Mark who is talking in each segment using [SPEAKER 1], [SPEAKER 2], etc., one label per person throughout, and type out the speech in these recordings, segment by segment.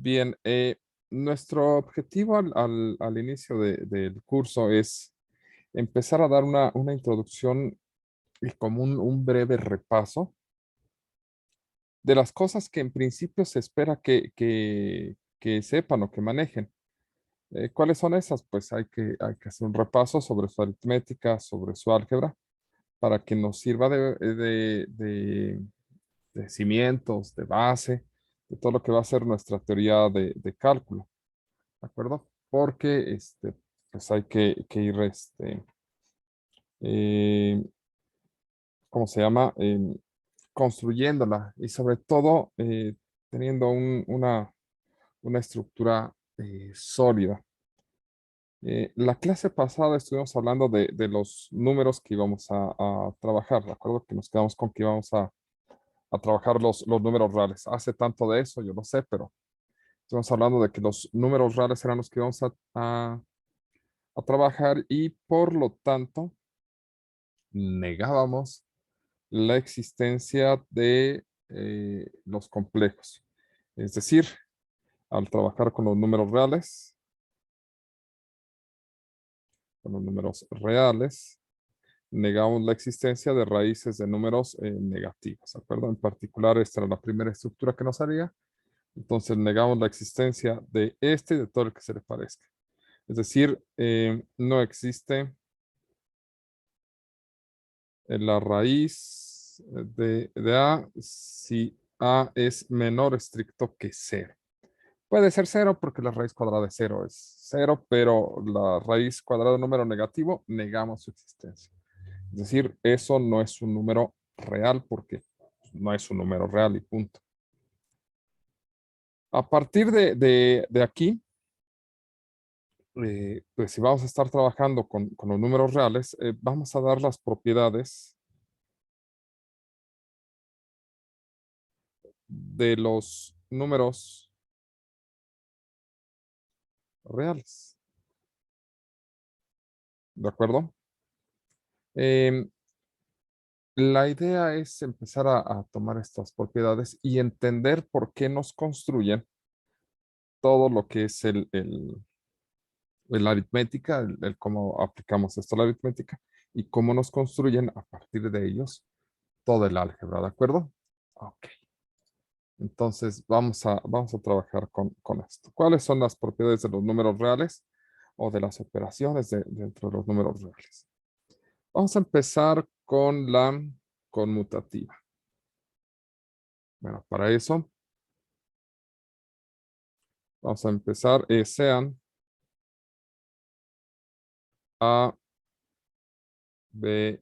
[SPEAKER 1] Bien, nuestro objetivo al inicio del curso es empezar a dar una introducción y como un breve repaso de las cosas que en principio se espera que sepan o que manejen. ¿Cuáles son esas? Pues hay que hacer un repaso sobre su aritmética, sobre su álgebra, para que nos sirva de cimientos, de base, de todo lo que va a ser nuestra teoría de cálculo. ¿De acuerdo? Porque pues hay que ir, eh, ¿cómo se llama? Construyéndola y sobre todo teniendo una estructura sólida. La clase pasada estuvimos hablando de los números que íbamos a trabajar, ¿de acuerdo? Que nos quedamos con que íbamos a trabajar los números reales. Hace tanto de eso, yo lo sé, pero estuvimos hablando de que los números reales eran los que íbamos a trabajar y por lo tanto negábamos la existencia de los complejos. Es decir, al trabajar con los números reales, con los números reales, negamos la existencia de raíces de números negativos, ¿de acuerdo? En particular, esta era la primera estructura que nos haría. Entonces, negamos la existencia de este y de todo el que se le parezca. Es decir, no existe la raíz de A si A es menor estricto que cero. Puede ser cero porque la raíz cuadrada de cero es cero, pero la raíz cuadrada de un número negativo, negamos su existencia. Es decir, eso no es un número real porque no es un número real y punto. A partir de aquí, pues si vamos a estar trabajando con los números reales, vamos a dar las propiedades de los números reales. ¿De acuerdo? Em, la idea es empezar a tomar estas propiedades y entender por qué nos construyen todo lo que es la aritmética, el cómo aplicamos esto a la aritmética y cómo nos construyen a partir de ellos todo el álgebra, ¿de acuerdo? Ok. Entonces vamos a trabajar con esto. ¿Cuáles son las propiedades de los números reales o de las operaciones dentro de los números reales? Vamos a empezar con la conmutativa. Bueno, para eso vamos a empezar, sean A, B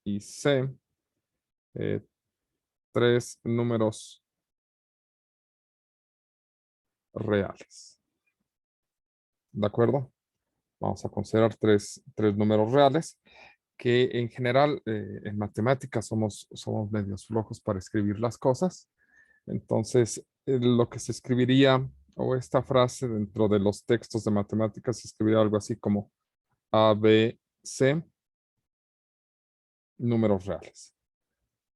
[SPEAKER 1] y C, eh, tres números reales. ¿De acuerdo? Vamos a considerar tres números reales que en general en matemáticas somos medios flojos para escribir las cosas. Entonces, lo que se escribiría, o esta frase dentro de los textos de matemáticas, se escribiría algo así como A, B, C, números reales.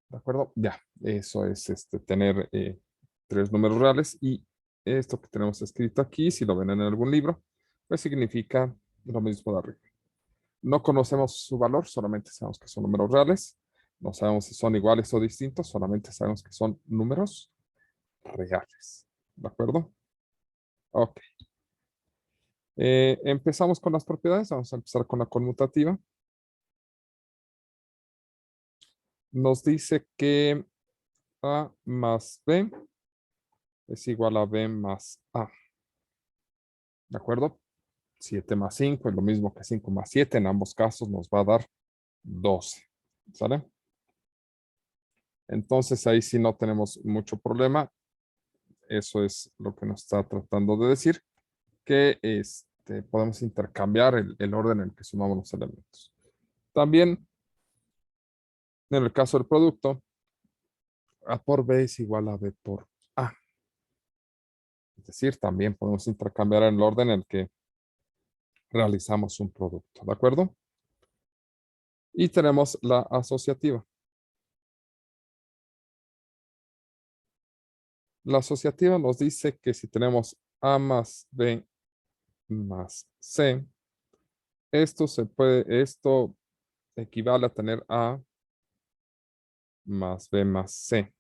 [SPEAKER 1] ¿De acuerdo? Ya, eso es tener tres números reales y esto que tenemos escrito aquí, si lo ven en algún libro, pues significa lo mismo de arriba. No conocemos su valor, solamente sabemos que son números reales. No sabemos si son iguales o distintos, solamente sabemos que son números reales. ¿De acuerdo? Ok. Empezamos con las propiedades. Vamos a empezar con la conmutativa. Nos dice que A más B es igual a B más A. ¿De acuerdo? 7 más 5 es lo mismo que 5 más 7. En ambos casos nos va a dar 12. ¿Sale? Entonces ahí sí no tenemos mucho problema. Eso es lo que nos está tratando de decir, que podemos intercambiar el orden en el que sumamos los elementos. También, en el caso del producto, A por B es igual a B por A. Es decir, también podemos intercambiar el orden en el que realizamos un producto, ¿de acuerdo? Y tenemos la asociativa. La asociativa nos dice que si tenemos A más B más C, esto equivale a tener A más B más C.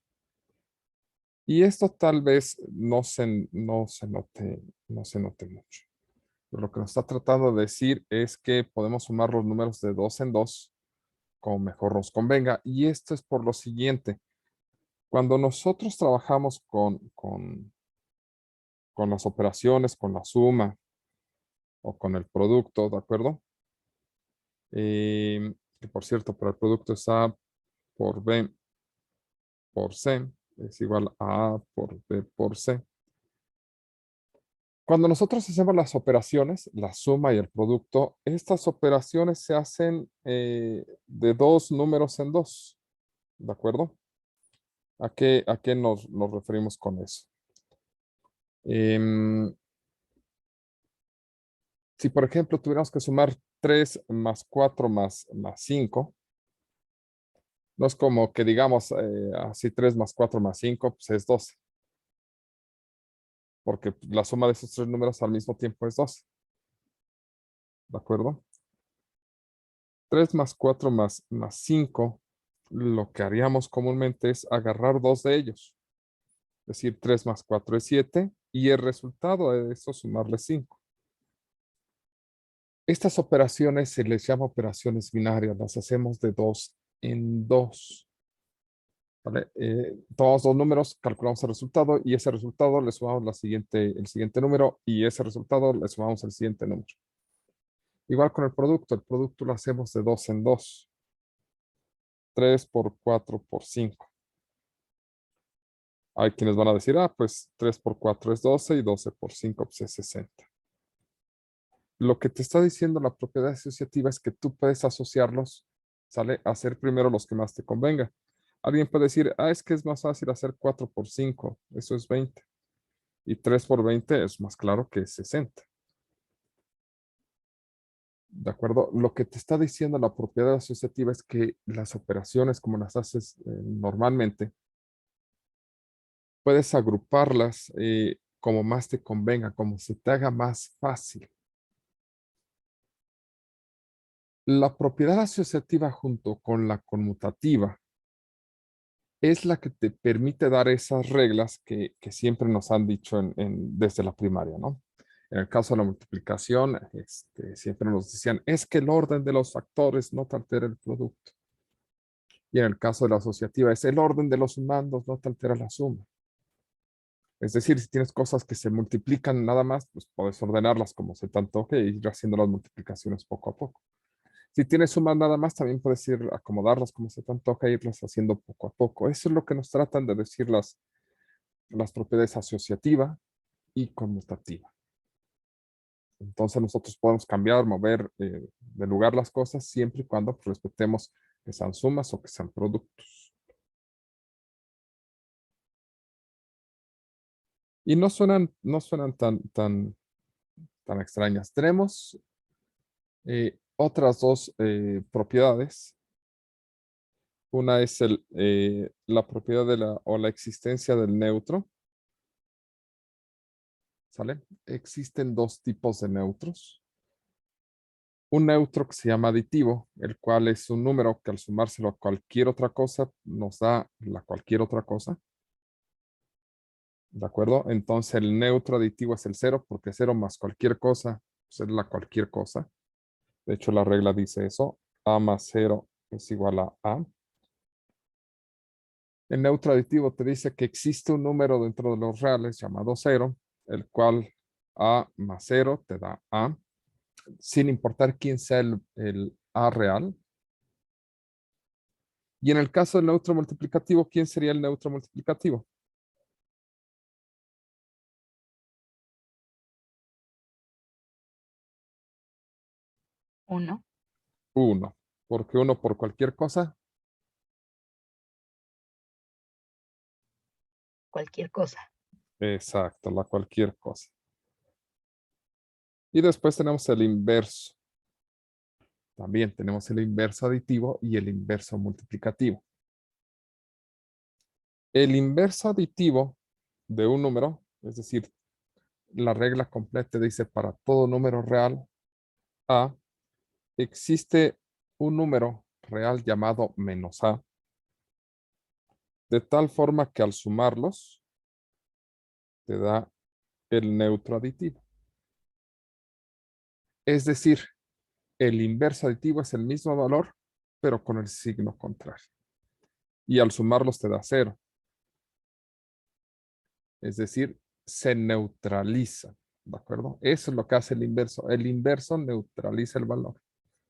[SPEAKER 1] Y esto tal vez no se note mucho. Pero lo que nos está tratando de decir es que podemos sumar los números de dos en dos como mejor nos convenga. Y esto es por lo siguiente. Cuando nosotros trabajamos con las operaciones, con la suma o con el producto, ¿de acuerdo? Que por cierto, para el producto es A por B por C, es igual a A por B por C. Cuando nosotros hacemos las operaciones, la suma y el producto, estas operaciones se hacen de dos números en dos, ¿de acuerdo? A qué nos referimos con eso? Em, si por ejemplo tuviéramos que sumar 3 más 4 más 5, no es como que digamos así 3 más 4 más 5, pues es 12, porque la suma de esos tres números al mismo tiempo es 12, ¿de acuerdo? 3 más 4 más 5, lo que haríamos comúnmente es agarrar dos de ellos. Es decir, 3 más 4 es 7 y el resultado de eso sumarle 5. Estas operaciones se les llama operaciones binarias, las hacemos de dos en dos. ¿Vale? Tomamos dos números, calculamos el resultado y ese resultado le sumamos el siguiente número y ese resultado le sumamos el siguiente número. Igual con el producto lo hacemos de dos en dos. 3 por 4 por 5. Hay quienes van a decir, pues 3 por 4 es 12 y 12 por 5 pues, es 60. Lo que te está diciendo la propiedad asociativa es que tú puedes asociarlos, ¿sale? Hacer primero los que más te convenga. Alguien puede decir, es que es más fácil hacer 4 por 5, eso es 20. Y 3 por 20 es más claro que es 60. ¿De acuerdo? Lo que te está diciendo la propiedad asociativa es que las operaciones como las haces normalmente, puedes agruparlas como más te convenga, como se te haga más fácil. La propiedad asociativa junto con la conmutativa es la que te permite dar esas reglas que siempre nos han dicho desde la primaria, ¿no? En el caso de la multiplicación, siempre nos decían, es que el orden de los factores no te altera el producto. Y en el caso de la asociativa, es el orden de los sumandos no te altera la suma. Es decir, si tienes cosas que se multiplican nada más, pues puedes ordenarlas como se te antoje e ir haciendo las multiplicaciones poco a poco. Si tienes sumas nada más, también puedes ir acomodarlas como se te antoja e irlas haciendo poco a poco. Eso es lo que nos tratan de decir las propiedades asociativa y conmutativa. Entonces nosotros podemos cambiar, mover de lugar las cosas siempre y cuando respetemos que sean sumas o que sean productos. Y no suenan tan extrañas. Tenemos otras dos propiedades. Una es la propiedad o la existencia del neutro. ¿Sale? Existen dos tipos de neutros. Un neutro que se llama aditivo, el cual es un número que al sumárselo a cualquier otra cosa nos da la cualquier otra cosa. ¿De acuerdo? Entonces el neutro aditivo es el cero, porque cero más cualquier cosa pues, es la cualquier cosa. De hecho, la regla dice eso. A más cero es igual a A. El neutro aditivo te dice que existe un número dentro de los reales llamado cero, el cual A más cero te da A, sin importar quién sea el A real. Y en el caso del neutro multiplicativo, ¿quién sería el neutro multiplicativo?
[SPEAKER 2] 1.
[SPEAKER 1] Uno. Porque uno por cualquier cosa.
[SPEAKER 2] Cualquier cosa.
[SPEAKER 1] Exacto, la cualquier cosa. Y después tenemos el inverso. También tenemos el inverso aditivo y el inverso multiplicativo. El inverso aditivo de un número, es decir, la regla completa dice para todo número real A, existe un número real llamado menos A, de tal forma que al sumarlos te da el neutro aditivo. Es decir, el inverso aditivo es el mismo valor, pero con el signo contrario. Y al sumarlos te da 0. Es decir, se neutraliza. ¿De acuerdo? Eso es lo que hace el inverso. El inverso neutraliza el valor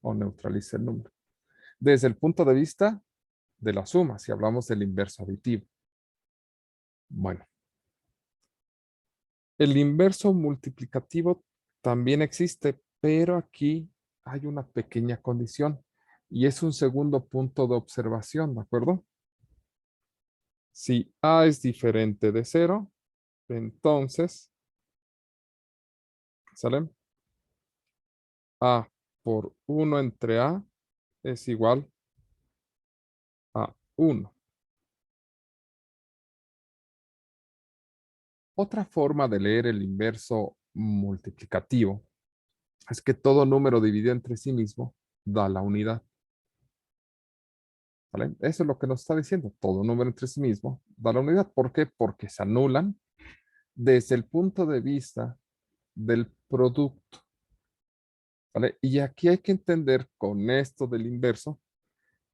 [SPEAKER 1] o neutraliza el número. Desde el punto de vista de la suma, si hablamos del inverso aditivo. Bueno, el inverso multiplicativo también existe, pero aquí hay una pequeña condición y es un segundo punto de observación, ¿de acuerdo? Si A es diferente de 0, entonces, ¿sale? A por 1 entre A es igual a 1. Otra forma de leer el inverso multiplicativo es que todo número dividido entre sí mismo da la unidad. ¿Vale? Eso es lo que nos está diciendo. Todo número entre sí mismo da la unidad. ¿Por qué? Porque se anulan desde el punto de vista del producto. ¿Vale? Y aquí hay que entender con esto del inverso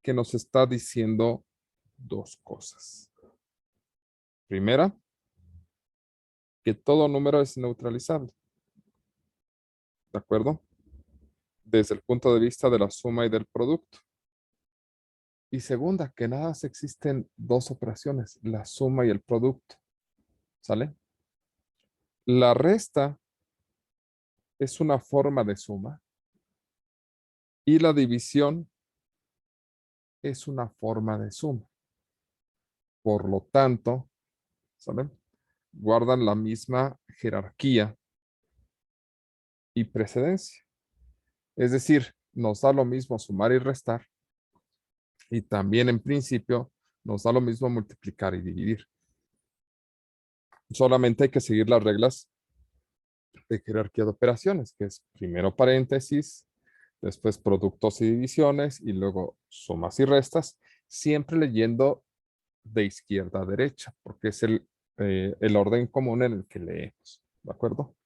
[SPEAKER 1] que nos está diciendo dos cosas. Primera, que todo número es neutralizable. ¿De acuerdo? Desde el punto de vista de la suma y del producto. Y segunda, que nada más existen dos operaciones, la suma y el producto. ¿Sale? La resta es una forma de suma y la división es una forma de suma. Por lo tanto, ¿sale? Guardan la misma jerarquía y precedencia. Es decir, nos da lo mismo sumar y restar y también en principio nos da lo mismo multiplicar y dividir. Solamente hay que seguir las reglas de jerarquía de operaciones, que es primero paréntesis, después productos y divisiones y luego sumas y restas, siempre leyendo de izquierda a derecha, porque es el orden común en el que leemos, ¿de acuerdo?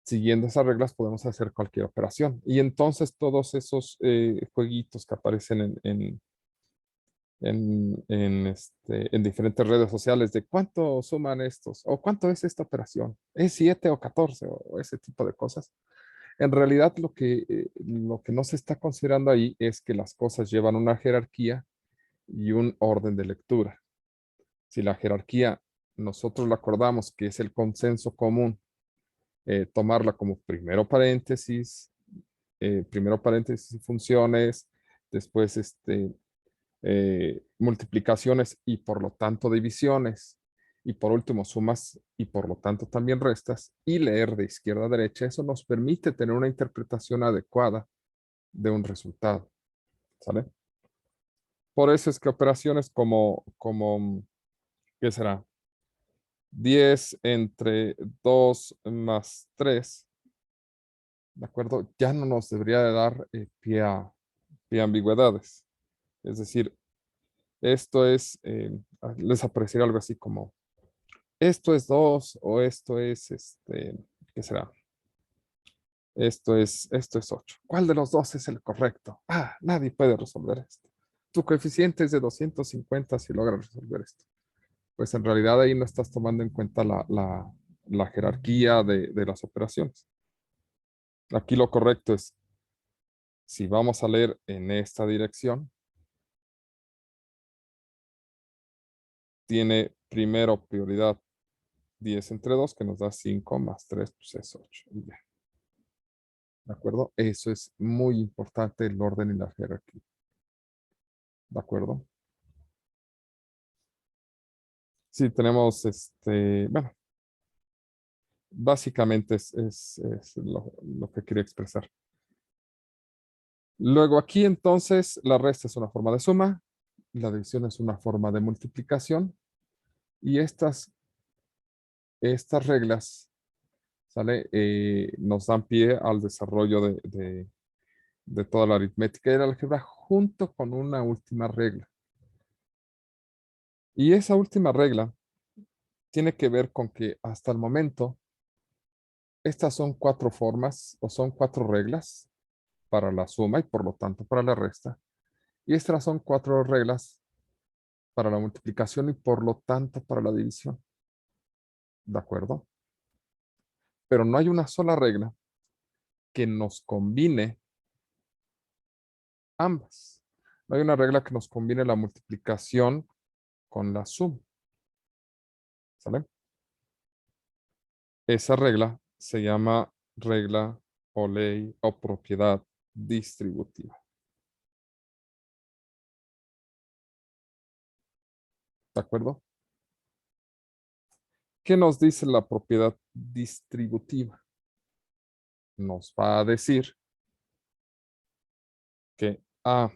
[SPEAKER 1] Siguiendo esas reglas podemos hacer cualquier operación. Y entonces todos esos jueguitos que aparecen en diferentes redes sociales de cuánto suman estos o cuánto es esta operación, es 7 o 14 o ese tipo de cosas. En realidad lo que no se está considerando ahí es que las cosas llevan una jerarquía y un orden de lectura. Si la jerarquía nosotros la acordamos que es el consenso común, tomarla como primero paréntesis y funciones, después multiplicaciones y por lo tanto divisiones, y por último sumas y por lo tanto también restas, y leer de izquierda a derecha, eso nos permite tener una interpretación adecuada de un resultado, ¿sale? Por eso es que operaciones ¿qué será? 10 entre 2 más 3, ¿de acuerdo? Ya no nos debería de dar pie a ambigüedades. Es decir, esto es, les aparecerá algo así como, esto es 2 o esto es, ¿qué será? Esto es 8. ¿Cuál de los dos es el correcto? Ah, nadie puede resolver esto. Tu coeficiente es de 250 si logras resolver esto. Pues en realidad ahí no estás tomando en cuenta la jerarquía de las operaciones. Aquí lo correcto es, si vamos a leer en esta dirección, tiene primero prioridad 10 entre 2, que nos da 5 más 3, pues es 8. Y ya. ¿De acuerdo? Eso es muy importante, el orden y la jerarquía. ¿De acuerdo? Sí, tenemos, bueno, básicamente es lo que quería expresar. Luego aquí entonces la resta es una forma de suma, la división es una forma de multiplicación y estas estas reglas, ¿sale? Nos dan pie al desarrollo de toda la aritmética y el álgebra junto con una última regla. Y esa última regla tiene que ver con que hasta el momento estas son 4 formas o son 4 reglas para la suma y por lo tanto para la resta. Y estas son 4 reglas para la multiplicación y por lo tanto para la división. ¿De acuerdo? Pero no hay una sola regla que nos combine ambas. No hay una regla que nos combine la multiplicación con la suma. ¿Sale? Esa regla se llama regla o ley o propiedad distributiva. ¿De acuerdo? ¿Qué nos dice la propiedad distributiva? Nos va a decir que A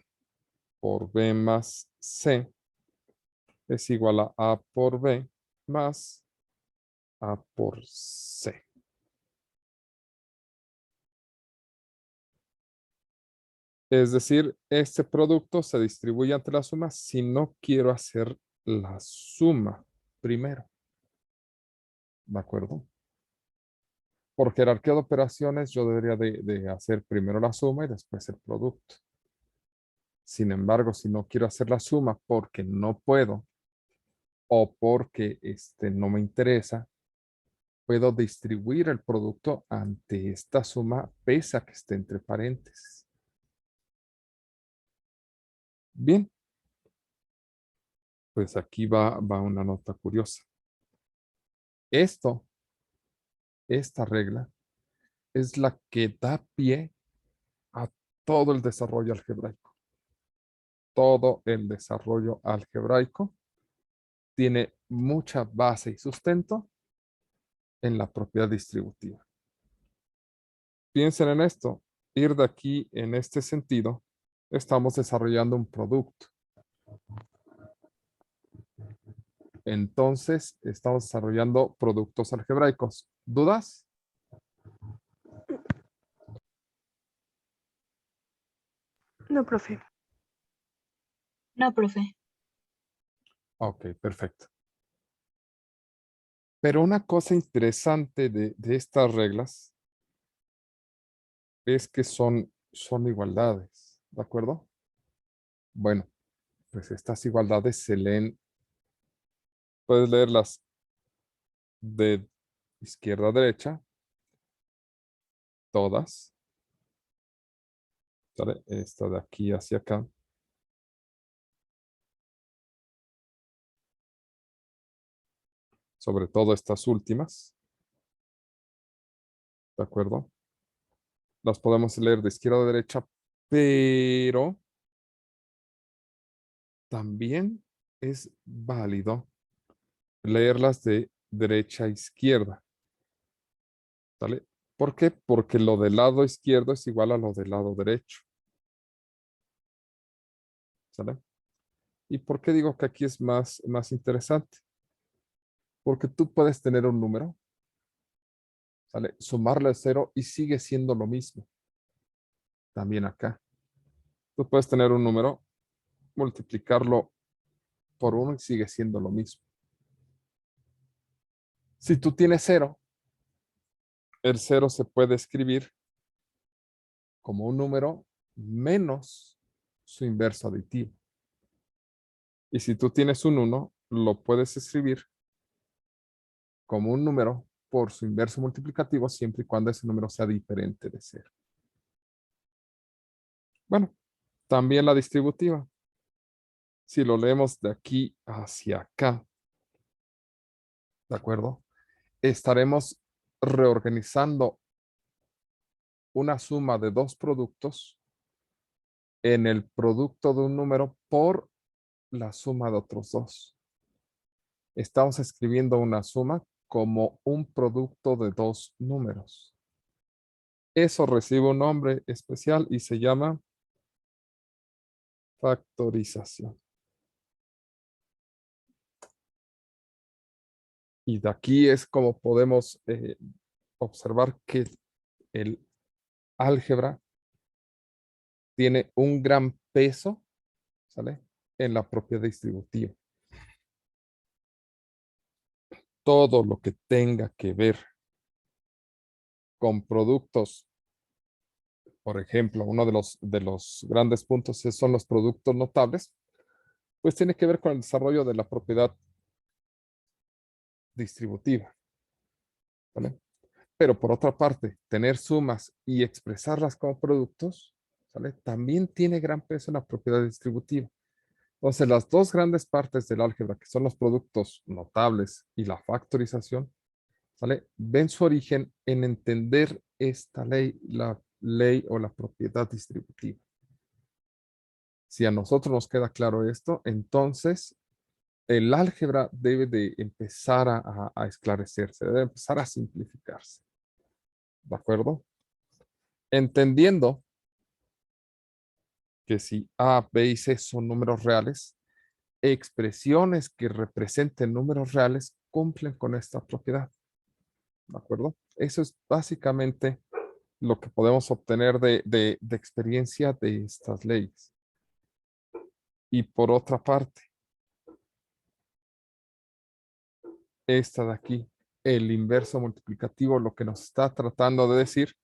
[SPEAKER 1] por B más C es igual a A por B más A por C. Es decir, este producto se distribuye ante la suma si no quiero hacer la suma primero. ¿De acuerdo? Por jerarquía de operaciones, yo debería de hacer primero la suma y después el producto. Sin embargo, si no quiero hacer la suma porque no puedo o porque no me interesa, puedo distribuir el producto ante esta suma pese a que esté entre paréntesis. Bien, pues aquí va una nota curiosa. Esta regla es la que da pie a todo el desarrollo algebraico. Todo el desarrollo algebraico tiene mucha base y sustento en la propiedad distributiva. Piensen en esto. Ir de aquí en este sentido, estamos desarrollando un producto. Entonces, estamos desarrollando productos algebraicos. ¿Dudas?
[SPEAKER 2] No, profe.
[SPEAKER 3] No, profe.
[SPEAKER 1] Ok, perfecto. Pero una cosa interesante de estas reglas es que son igualdades, ¿de acuerdo? Bueno, pues estas igualdades se leen, puedes leerlas de izquierda a derecha, todas, ¿sale? Esta de aquí hacia acá. Sobre todo estas últimas, ¿de acuerdo? Las podemos leer de izquierda a derecha, pero también es válido leerlas de derecha a izquierda, ¿sale? ¿Por qué? Porque lo del lado izquierdo es igual a lo del lado derecho, ¿sale? ¿Y por qué digo que aquí es más interesante? Porque tú puedes tener un número, ¿sale? Sumarle a 0 y sigue siendo lo mismo. También acá. Tú puedes tener un número, multiplicarlo por 1 y sigue siendo lo mismo. Si tú tienes 0, el 0 se puede escribir como un número menos su inverso aditivo. Y si tú tienes un 1, lo puedes escribir como un número por su inverso multiplicativo siempre y cuando ese número sea diferente de 0. Bueno, también la distributiva. Si lo leemos de aquí hacia acá, ¿de acuerdo? Estaremos reorganizando una suma de 2 productos en el producto de un número por la suma de otros 2. Estamos escribiendo una suma como un producto de 2 números. Eso recibe un nombre especial y se llama factorización. Y de aquí es como podemos observar que el álgebra tiene un gran peso, ¿sale? En la propiedad distributiva. Todo lo que tenga que ver con productos, por ejemplo, uno de los grandes puntos son los productos notables, pues tiene que ver con el desarrollo de la propiedad distributiva, ¿vale? Pero por otra parte, tener sumas y expresarlas como productos, ¿sale? También tiene gran peso en la propiedad distributiva. Entonces, las dos grandes partes del álgebra, que son los productos notables y la factorización, ¿sale? Ven su origen en entender esta ley, la ley o la propiedad distributiva. Si a nosotros nos queda claro esto, entonces el álgebra debe de empezar a esclarecerse, debe empezar a simplificarse. ¿De acuerdo? Entendiendo que si A, B y C son números reales, expresiones que representen números reales cumplen con esta propiedad. ¿De acuerdo? Eso es básicamente lo que podemos obtener de experiencia de estas leyes. Y por otra parte, esta de aquí, el inverso multiplicativo, lo que nos está tratando de decir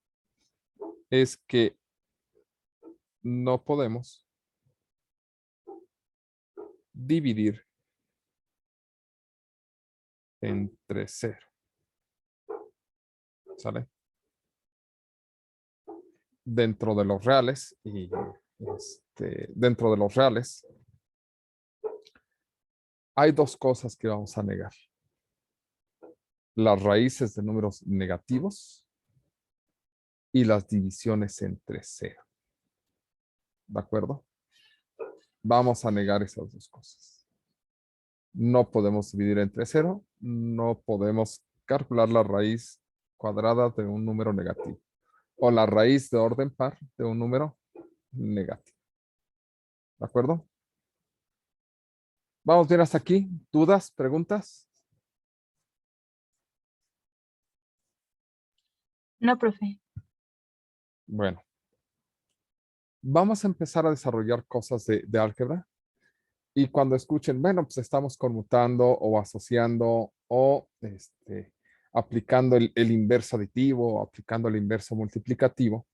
[SPEAKER 1] es que no podemos dividir entre cero. ¿Sale? Dentro de los reales y dentro de los reales hay dos cosas que vamos a negar. Las raíces de números negativos y las divisiones entre cero. ¿De acuerdo? Vamos a negar esas dos cosas. No podemos dividir entre cero, no podemos calcular la raíz cuadrada de un número negativo o la raíz de orden par de un número negativo. ¿De acuerdo? Vamos bien hasta aquí. ¿Dudas? ¿Preguntas?
[SPEAKER 3] No, profe.
[SPEAKER 1] Bueno, vamos a empezar a desarrollar cosas de álgebra y cuando escuchen, bueno, pues estamos conmutando o asociando o aplicando el inverso aditivo o aplicando el inverso multiplicativo,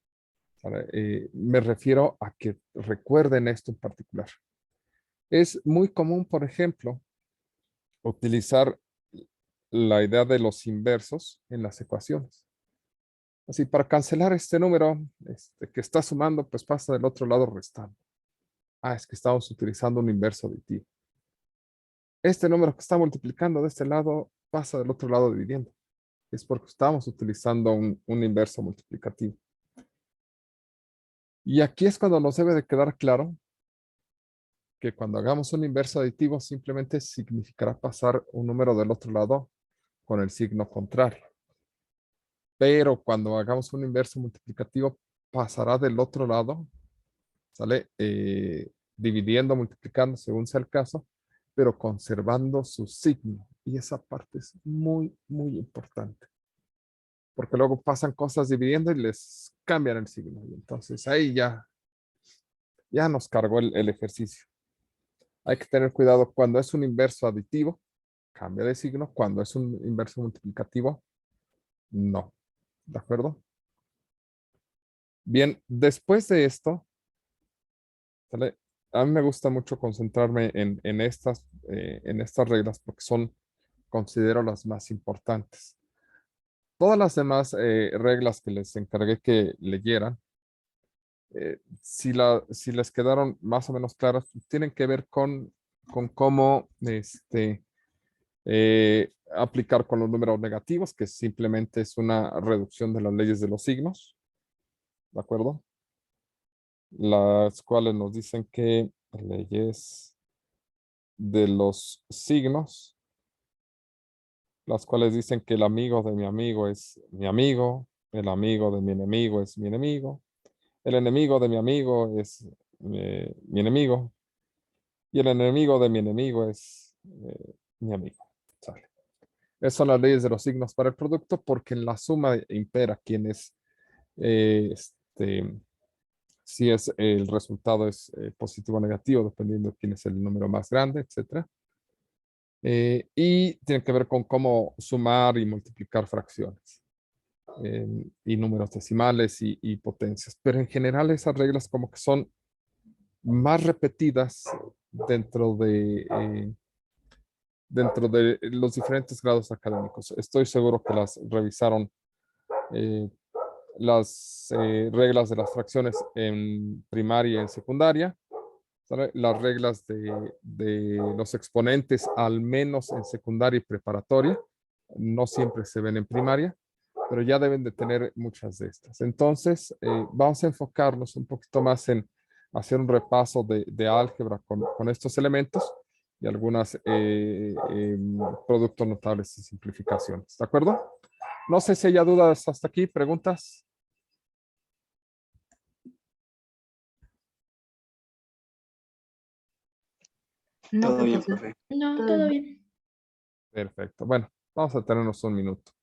[SPEAKER 1] ¿vale? Me refiero a que recuerden esto en particular. Es muy común, por ejemplo, utilizar la idea de los inversos en las ecuaciones. Así, para cancelar este número que está sumando, pues pasa del otro lado restando. Ah, es que estamos utilizando un inverso aditivo. Este número que está multiplicando de este lado pasa del otro lado dividiendo. Es porque estamos utilizando un inverso multiplicativo. Y aquí es cuando nos debe de quedar claro que cuando hagamos un inverso aditivo simplemente significará pasar un número del otro lado con el signo contrario. Pero cuando hagamos un inverso multiplicativo pasará del otro lado, ¿sale? Dividiendo, multiplicando según sea el caso, pero conservando su signo. Y esa parte es muy, muy importante. Porque luego pasan cosas dividiendo y les cambian el signo. Y entonces ahí ya nos cargó el ejercicio. Hay que tener cuidado cuando es un inverso aditivo, cambia de signo. Cuando es un inverso multiplicativo, no. ¿De acuerdo? Bien, después de esto, ¿sale? A mí me gusta mucho concentrarme en estas reglas porque considero las más importantes. Todas las demás reglas que les encargué que leyeran, si les quedaron más o menos claras, tienen que ver con cómo aplicar con los números negativos, que simplemente es una reducción de las leyes de los signos, ¿de acuerdo? Las cuales nos dicen que leyes de los signos, las cuales dicen que el amigo de mi amigo es mi amigo, el amigo de mi enemigo es mi enemigo, el enemigo de mi amigo es mi enemigo, y el enemigo de mi enemigo es mi amigo. ¿Sale? Esas son las leyes de los signos para el producto, porque en la suma impera quién es, si es el resultado es positivo o negativo, dependiendo de quién es el número más grande, etcétera. Y tiene que ver con cómo sumar y multiplicar fracciones y números decimales y potencias. Pero en general esas reglas como que son más repetidas dentro dentro de los diferentes grados académicos. Estoy seguro que las revisaron eh, las reglas de las fracciones en primaria y en secundaria, ¿sabe? Las reglas de los exponentes, al menos en secundaria y preparatoria, no siempre se ven en primaria, pero ya deben de tener muchas de estas. Entonces, vamos a enfocarnos un poquito más en hacer un repaso de álgebra con estos elementos y algunos productos notables y simplificaciones. ¿De acuerdo? No sé si hay dudas hasta aquí, preguntas.
[SPEAKER 3] No,
[SPEAKER 4] Todo bien,
[SPEAKER 3] profesor.
[SPEAKER 4] profe.
[SPEAKER 5] No,
[SPEAKER 3] Todo
[SPEAKER 5] todo
[SPEAKER 3] bien.
[SPEAKER 5] bien.
[SPEAKER 1] Perfecto. Bueno, vamos a tenernos un minuto.